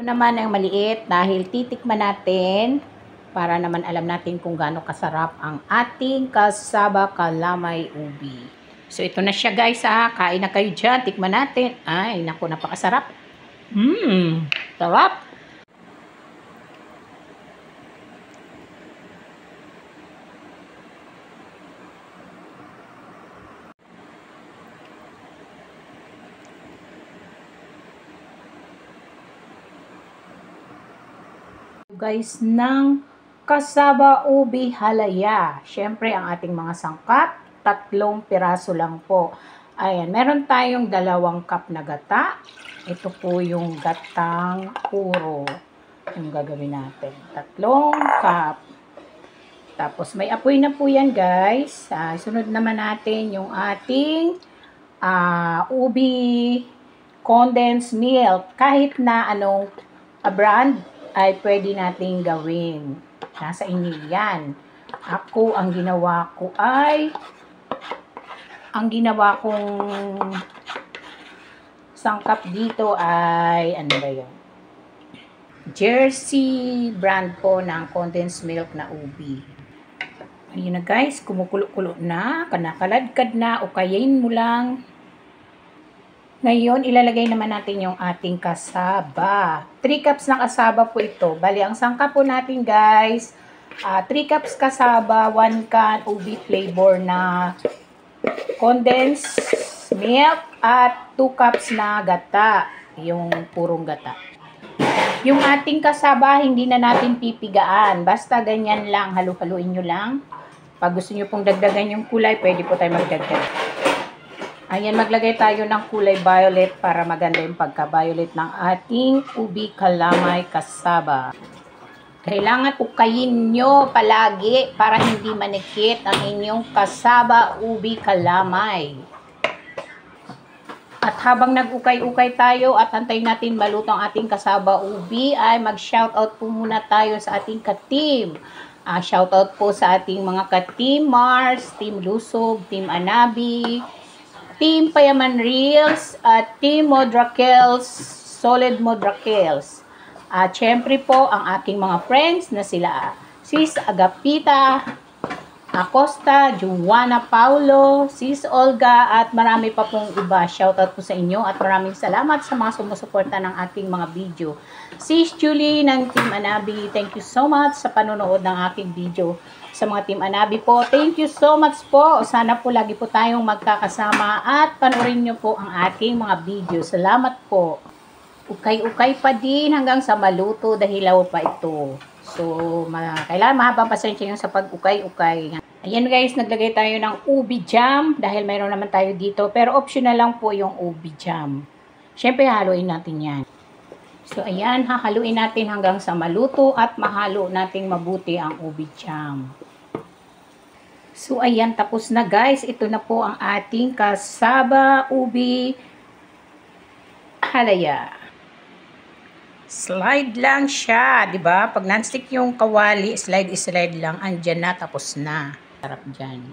Naman ang maliit dahil titikman natin para naman alam natin kung gaano kasarap ang ating kasaba kalamay ubi. So ito na siya guys ha, kain na kayo dyan, tikman natin. Ay naku, napakasarap. Sarap. Guys, ng kasaba ubi halaya. Siyempre, ang ating mga sangkap, 3 piraso lang po. Ayan, meron tayong 2 cup na gata. Ito po yung gatang puro. Yung gagawin natin. 3 cup. Tapos, may apoy na po yan, guys. Sunod naman natin yung ating ubi condensed milk. Kahit na anong brand ay pwede nating gawin. Nasa inyo yan. Ako, ang ginawa kong sangkap dito ay, ano ba yun? Jersey brand po ng condensed milk na ubi. Ayun na guys, kumukulo-kulo na, kanakaladkad na, o kayain mo lang. Ngayon, ilalagay naman natin yung ating kasaba. 3 cups ng kasaba po ito. Bali, ang sangkap po natin guys, 3 cups kasaba, 1 can ubi flavor na condensed milk, at 2 cups na gata, yung purong gata. Yung ating kasaba, hindi na natin pipigaan. Basta ganyan lang, halu-haluin nyo lang. Pag gusto nyo pong dagdagan yung kulay, pwede po tayo magdagdag. Ayan, maglagay tayo ng kulay violet para maganda yung pagka-violet ng ating ubi kalamay kasaba. Kailangan ukayin nyo palagi para hindi manikit ang inyong kasaba ubi kalamay. At habang nag-ukay-ukay tayo at antayin natin maluto ang ating kasaba ubi, ay mag-shoutout po muna tayo sa ating ka-team. Shoutout po sa ating mga ka-team Mars, Team Lusob, Team Anabi, Team Payaman Reels, at Team Modrakels, Solid Modrakels. At syempre po ang aking mga friends na sila Sis Agapita Acosta, Juana Paulo, Sis Olga, at marami pa pong iba. Shoutout po sa inyo at maraming salamat sa mga sumusuporta ng aking mga video. Sis Julie ng Team Anabi, thank you so much sa panonood ng aking video. Sa mga Team Anabi po, thank you so much po. Sana po lagi po tayong magkakasama at panoorin nyo po ang aking mga video. Salamat po. Ukay-ukay pa din hanggang sa maluto dahil hilaw pa ito. So, kailangan mahabang pasensya yung sa pag-ukay-ukay. Ayan guys, naglagay tayo ng ubi jam dahil mayroon naman tayo dito. Pero optional lang po yung ubi jam. Siyempre, haluin natin yan. So, ayan, hahaluin natin hanggang sa maluto at mahalo nating mabuti ang ubi jam. So, ayan, tapos na guys. Ito na po ang ating kasaba ubi halaya. Slide lang siya, di ba? Pag non-stick yung kawali, slide lang, andyan na, tapos na. Sarap dyan.